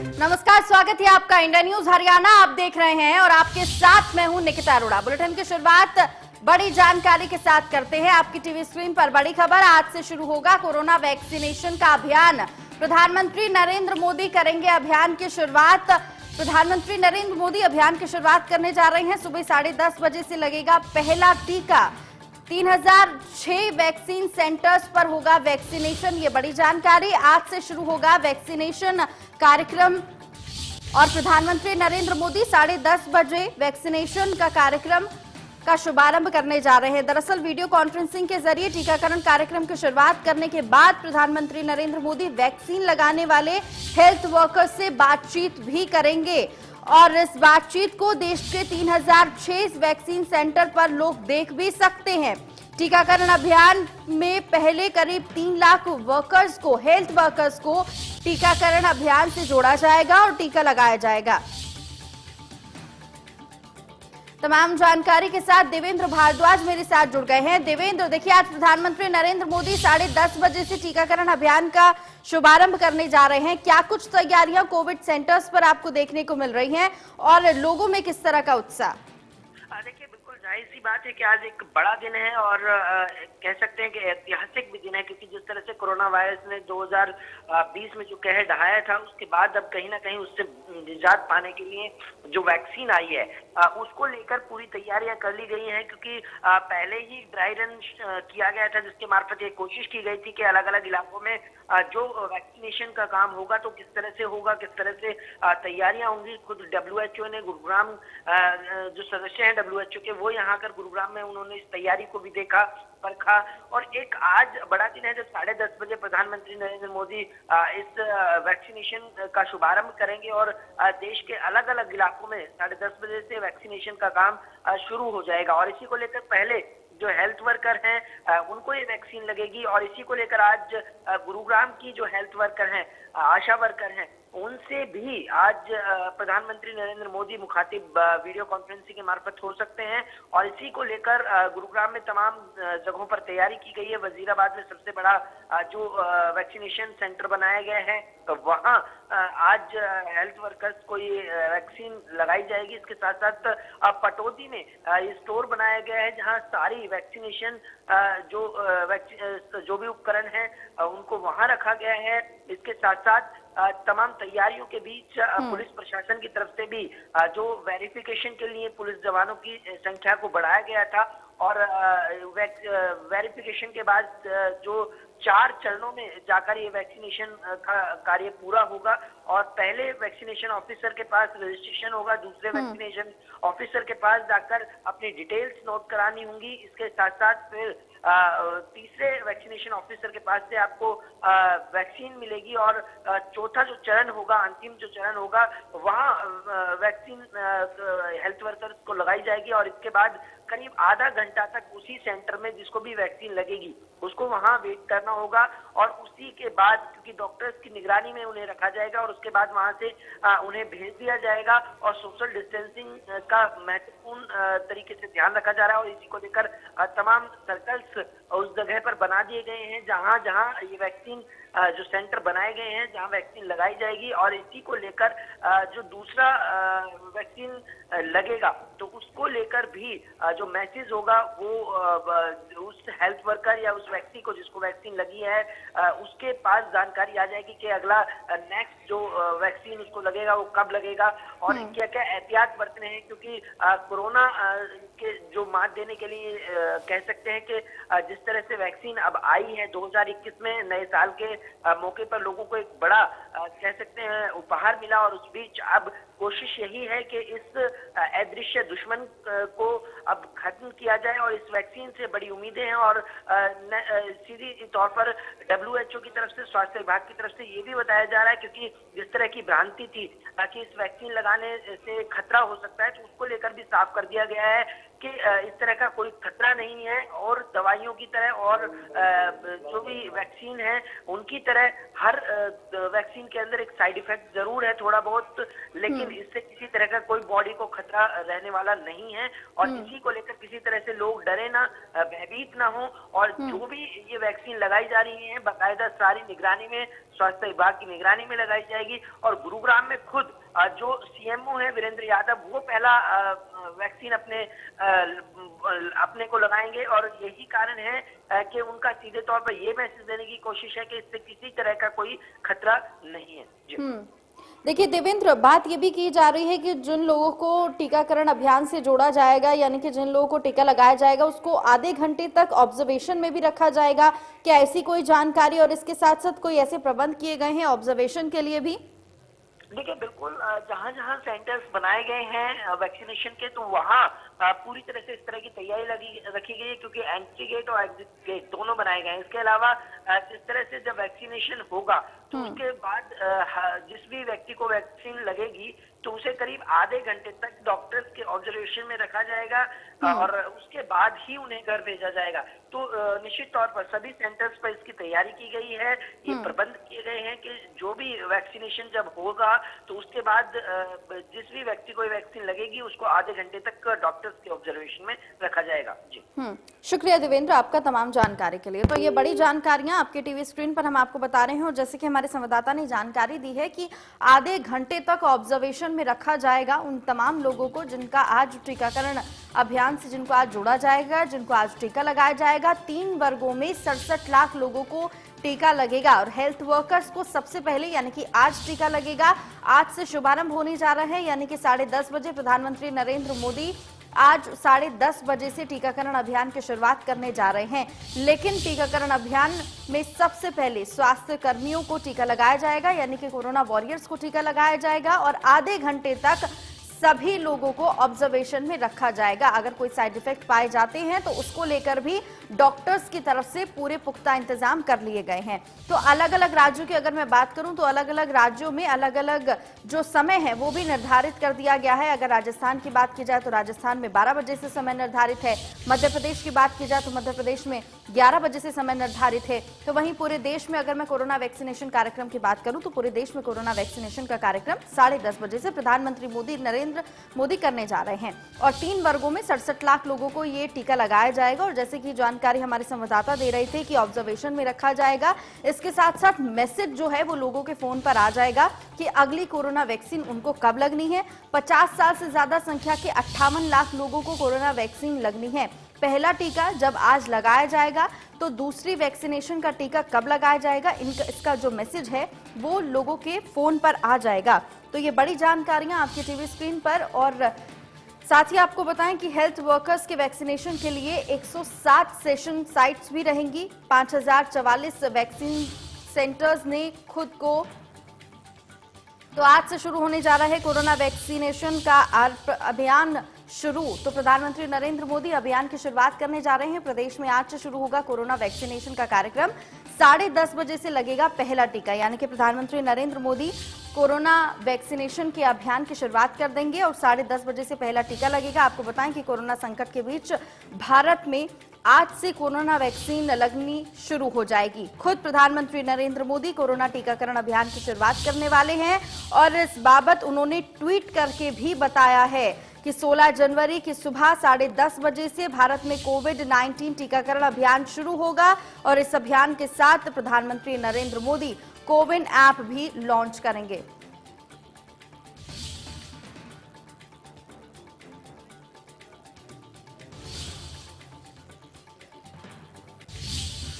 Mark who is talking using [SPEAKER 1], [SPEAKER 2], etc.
[SPEAKER 1] नमस्कार, स्वागत है आपका इंडिया न्यूज हरियाणा। आप देख रहे हैं और आपके साथ मैं हूं निकिता अरोड़ा। बुलेटिन की शुरुआत बड़ी जानकारी के साथ करते हैं। आपकी टीवी स्क्रीन पर बड़ी खबर, आज से शुरू होगा कोरोना वैक्सीनेशन का अभियान। प्रधानमंत्री नरेंद्र मोदी करेंगे अभियान की शुरुआत। प्रधानमंत्री नरेंद्र मोदी अभियान की शुरुआत करने जा रहे हैं। सुबह 10:30 बजे से लगेगा पहला टीका। 3006 वैक्सीन सेंटर्स पर होगा वैक्सीनेशन। ये बड़ी जानकारी। आज से शुरू होगा वैक्सीनेशन कार्यक्रम और प्रधानमंत्री नरेंद्र मोदी 10:30 बजे वैक्सीनेशन का कार्यक्रम का शुभारंभ करने जा रहे हैं। दरअसल वीडियो कॉन्फ्रेंसिंग के जरिए टीकाकरण कार्यक्रम की शुरुआत करने के बाद प्रधानमंत्री नरेंद्र मोदी वैक्सीन लगाने वाले हेल्थ वर्कर्स से बातचीत भी करेंगे और इस बातचीत को देश के 3006 वैक्सीन सेंटर पर लोग देख भी सकते हैं। टीकाकरण अभियान में पहले करीब 3 लाख वर्कर्स को, हेल्थ वर्कर्स को टीकाकरण अभियान से जोड़ा जाएगा और टीका लगाया जाएगा। तमाम जानकारी के साथ देवेंद्र भारद्वाज मेरे साथ जुड़ गए हैं। देवेंद्र, देखिए आज प्रधानमंत्री नरेंद्र मोदी 10:30 बजे से टीकाकरण अभियान का शुभारंभ करने जा रहे हैं। क्या कुछ तैयारियां कोविड सेंटर्स पर आपको देखने को मिल रही हैं और लोगों में किस तरह का उत्साह?
[SPEAKER 2] देखिए, बिल्कुल जाहिर सी बात है कि आज एक बड़ा दिन है और कह सकते हैं कि ऐतिहासिक भी दिन है, क्योंकि जिस तरह से कोरोना वायरस ने 2020 में जो कहर ढहाया था, उसके बाद अब कहीं ना कहीं उससे निजात पाने के लिए जो वैक्सीन आई है उसको लेकर पूरी तैयारियां कर ली गई हैं। क्योंकि पहले ही ड्राई रन किया गया था, जिसके मार्फत ये कोशिश की गई थी कि अलग अलग इलाकों में जो वैक्सीनेशन का काम होगा तो किस तरह से होगा, किस तरह से तैयारियां होंगी। खुद WHO ने गुरुग्राम, जो सदस्य हैं WHO के, वो यहाँ आकर गुरुग्राम में उन्होंने इस तैयारी को भी देखा, परखा। और एक आज बड़ा दिन है जब 10:30 बजे प्रधानमंत्री नरेंद्र मोदी इस वैक्सीनेशन का शुभारंभ करेंगे और देश के अलग अलग इलाकों में 10:30 बजे से वैक्सीनेशन का काम शुरू हो जाएगा। और इसी को लेकर पहले जो हेल्थ वर्कर हैं उनको ये वैक्सीन लगेगी और इसी को लेकर आज गुरुग्राम की जो हेल्थ वर्कर हैं, आशा वर्कर हैं, उनसे भी आज प्रधानमंत्री नरेंद्र मोदी मुखातिब वीडियो कॉन्फ्रेंसिंग के मार्फत हो सकते हैं। और इसी को लेकर गुरुग्राम में तमाम जगहों पर तैयारी की गई है। वजीराबाद में सबसे बड़ा जो वैक्सीनेशन सेंटर बनाया गया है, तो वहाँ आज हेल्थ वर्कर्स को ये वैक्सीन लगाई जाएगी। इसके साथ साथ पटौदी में स्टोर बनाया गया है, जहाँ सारी वैक्सीनेशन जो भी उपकरण हैं उनको वहाँ रखा गया है। इसके साथ साथ तमाम तैयारियों के बीच पुलिस प्रशासन की तरफ से भी जो वेरिफिकेशन के लिए पुलिस जवानों की संख्या को बढ़ाया गया था और वेरिफिकेशन के बाद जो 4 चरणों में जाकर ये वैक्सीनेशन का कार्य पूरा होगा। और पहले वैक्सीनेशन ऑफिसर के पास रजिस्ट्रेशन होगा, दूसरे वैक्सीनेशन ऑफिसर के पास जाकर अपनी डिटेल्स नोट करानी होंगी। इसके साथ साथ फिर तीसरे वैक्सीनेशन ऑफिसर के पास से आपको वैक्सीन मिलेगी और चौथा जो चरण होगा, अंतिम जो चरण होगा, वहाँ वैक्सीन हेल्थ वर्कर्स को लगाई जाएगी। और इसके बाद करीब आधा घंटा तक उसी सेंटर में जिसको भी वैक्सीन लगेगी उसको वहाँ वेट करना होगा और उसी के बाद, क्योंकि डॉक्टर्स की निगरानी में उन्हें रखा जाएगा और उसके बाद वहाँ से उन्हें भेज दिया जाएगा। और सोशल डिस्टेंसिंग का महत्वपूर्ण तरीके से ध्यान रखा जा रहा है और इसी को लेकर तमाम सर्कल्स उस जगह पर बना दिए गए हैं जहाँ जहाँ ये वैक्सीन जो सेंटर बनाए गए हैं, जहां वैक्सीन लगाई जाएगी। और इसी को लेकर जो दूसरा वैक्सीन लगेगा तो उसको लेकर भी जो मैसेज होगा वो उस हेल्थ वर्कर या उस व्यक्ति को जिसको वैक्सीन लगी है उसके पास जानकारी आ जाएगी कि अगला नेक्स्ट जो वैक्सीन उसको लगेगा वो कब लगेगा और क्या क्या एहतियात बरतने हैं। क्योंकि कोरोना के जो मात देने के लिए कह सकते हैं कि जिस तरह से वैक्सीन अब आई है 2021 में, नए साल के मौके पर लोगों को एक बड़ा कह सकते हैं उपहार मिला और उस बीच अब कोशिश यही है कि इस अदृश्य दुश्मन को अब खत्म किया जाए और इस वैक्सीन से बड़ी उम्मीदें हैं। और सीधी तौर पर WHO की तरफ से, स्वास्थ्य विभाग की तरफ से ये भी बताया जा रहा है, क्योंकि जिस तरह की भ्रांति थी कि इस वैक्सीन लगाने से खतरा हो सकता है, तो उसको लेकर भी साफ कर दिया गया है कि इस तरह का कोई खतरा नहीं है और दवाइयों की तरह और जो भी वैक्सीन है उनकी तरह हर वैक्सीन के अंदर एक साइड इफेक्ट जरूर है थोड़ा बहुत, लेकिन इससे किसी तरह का कोई बॉडी को खतरा रहने वाला नहीं है और इसी को लेकर किसी तरह से लोग डरे ना, भयभीत ना हो। और जो भी ये वैक्सीन लगाई जा रही है बाकायदा सारी निगरानी में, स्वास्थ्य विभाग की निगरानी में लगाई जाएगी। और गुरुग्राम में खुद जो सीएमओ है वीरेंद्र यादव वो पहला वैक्सीन अपने को लगाएंगे और यही कारण है कि उनका सीधे तौर पर ये मैसेज देने की कोशिश है कि इससे किसी तरह का कोई खतरा नहीं है। जी
[SPEAKER 1] देखिए देवेंद्र, बात ये भी की जा रही है कि जिन लोगों को टीकाकरण अभियान से जोड़ा जाएगा, यानी कि जिन लोगों को टीका लगाया जाएगा उसको आधे घंटे तक ऑब्जर्वेशन में भी रखा जाएगा। क्या ऐसी कोई जानकारी और इसके साथ साथ कोई ऐसे प्रबंध किए गए हैं ऑब्जर्वेशन के लिए भी?
[SPEAKER 2] देखिए बिल्कुल, जहां जहां सेंटर्स बनाए गए हैं वैक्सीनेशन के, तो वहां पूरी तरह से इस तरह की तैयारी रखी गई है, क्योंकि एंट्री गेट और एग्जिट गेट दोनों बनाए गए हैं। इसके अलावा जिस तरह से जब वैक्सीनेशन होगा तो उसके बाद जिस भी व्यक्ति को वैक्सीन लगेगी तो उसे करीब आधे घंटे तक डॉक्टर्स के ऑब्जर्वेशन में रखा जाएगा और उसके बाद ही उन्हें घर भेजा जाएगा। तो निश्चित तौर पर सभी सेंटर्स पर इसकी तैयारी की गई है, ये प्रबंध किए गए हैं कि जो भी वैक्सीनेशन जब होगा तो उसके बाद जिस भी व्यक्ति को वैक्सीन लगेगी उसको आधे घंटे तक डॉक्टर्स के ऑब्जर्वेशन में रखा जाएगा। जी
[SPEAKER 1] शुक्रिया देवेंद्र आपका तमाम जानकारी के लिए। तो ये बड़ी जानकारियां आपके टीवी स्क्रीन पर हम आपको बता रहे हैं और जैसे कि हमारे संवाददाता ने जानकारी दी है कि आधे घंटे तक ऑब्जर्वेशन में रखा जाएगा उन तमाम लोगों को जिनका आज टीकाकरण अभियान से जिनको आज जोड़ा जाएगा, जिनको आज टीका लगाया जाएगा। 3 वर्गों में 67 लाख लोगों को टीका लगेगा और हेल्थ वर्कर्स को सबसे पहले यानी कि आज टीका लगेगा। आज से शुभारंभ होने जा रहा है, यानी कि 10:30 बजे प्रधानमंत्री नरेंद्र मोदी आज 10:30 बजे से टीकाकरण अभियान की शुरुआत करने जा रहे हैं। लेकिन टीकाकरण अभियान में सबसे पहले स्वास्थ्य कर्मियों को टीका लगाया जाएगा, यानी कि कोरोना वॉरियर्स को टीका लगाया जाएगा और आधे घंटे तक सभी लोगों को ऑब्जर्वेशन में रखा जाएगा। अगर कोई साइड इफेक्ट पाए जाते हैं तो उसको लेकर भी डॉक्टर्स की तरफ से पूरे पुख्ता इंतजाम कर लिए गए हैं। तो अलग अलग राज्यों की अगर मैं बात करूं तो अलग अलग राज्यों में अलग अलग जो समय है वो भी निर्धारित कर दिया गया है। अगर राजस्थान की बात की जाए तो राजस्थान में 12 बजे से समय निर्धारित है। मध्य प्रदेश की बात की जाए तो मध्य प्रदेश में 11 बजे से समय निर्धारित है। तो वहीं पूरे देश में अगर मैं कोरोना वैक्सीनेशन कार्यक्रम की बात करूं तो पूरे देश में कोरोना वैक्सीनेशन का कार्यक्रम 10:30 बजे से प्रधानमंत्री नरेंद्र मोदी करने जा रहे हैं और 3 वर्गों में 67 लाख लोगों को ये टीका लगाया जाएगा। और जैसे कि जानकारी हमारे संवाददाता दे रहे थे कि ऑब्जर्वेशन में रखा जाएगा। इसके साथ साथ मैसेज जो है वो लोगों के फोन पर आ जाएगा कि अगली कोरोना वैक्सीन उनको कब लगनी है। 50 साल से ज्यादा संख्या के 58 लाख लोगों को कोरोना वैक्सीन लगनी है। पहला टीका जब आज लगाया जाएगा तो दूसरी वैक्सीनेशन का टीका कब लगाया जाएगा, इसका जो मैसेज है वो लोगों के फोन पर आ जाएगा। तो ये बड़ी जानकारियां आपके टीवी स्क्रीन पर। और साथ ही आपको बताएं कि हेल्थ वर्कर्स के वैक्सीनेशन के लिए 107 सेशन साइट्स भी रहेंगी। 5044 वैक्सीन सेंटर्स ने खुद को तो आज से शुरू होने जा रहा है कोरोना वैक्सीनेशन का अभियान शुरू। तो प्रधानमंत्री नरेंद्र मोदी अभियान की शुरुआत करने जा रहे हैं। प्रदेश में आज से शुरू होगा कोरोना वैक्सीनेशन का कार्यक्रम। 10:30 बजे से लगेगा पहला टीका, यानी कि प्रधानमंत्री नरेंद्र मोदी कोरोना वैक्सीनेशन के अभियान की शुरुआत कर देंगे और 10:30 बजे से पहला टीका लगेगा। आपको बताएं कि कोरोना संकट के बीच भारत में आज से कोरोना वैक्सीन लगनी शुरू हो जाएगी। खुद प्रधानमंत्री नरेंद्र मोदी कोरोना टीकाकरण अभियान की शुरुआत करने वाले हैं और इस बाबत उन्होंने ट्वीट करके भी बताया है कि 16 जनवरी की सुबह 10:30 बजे से भारत में कोविड-19 टीकाकरण अभियान शुरू होगा और इस अभियान के साथ प्रधानमंत्री नरेंद्र मोदी कोविन ऐप भी लॉन्च करेंगे।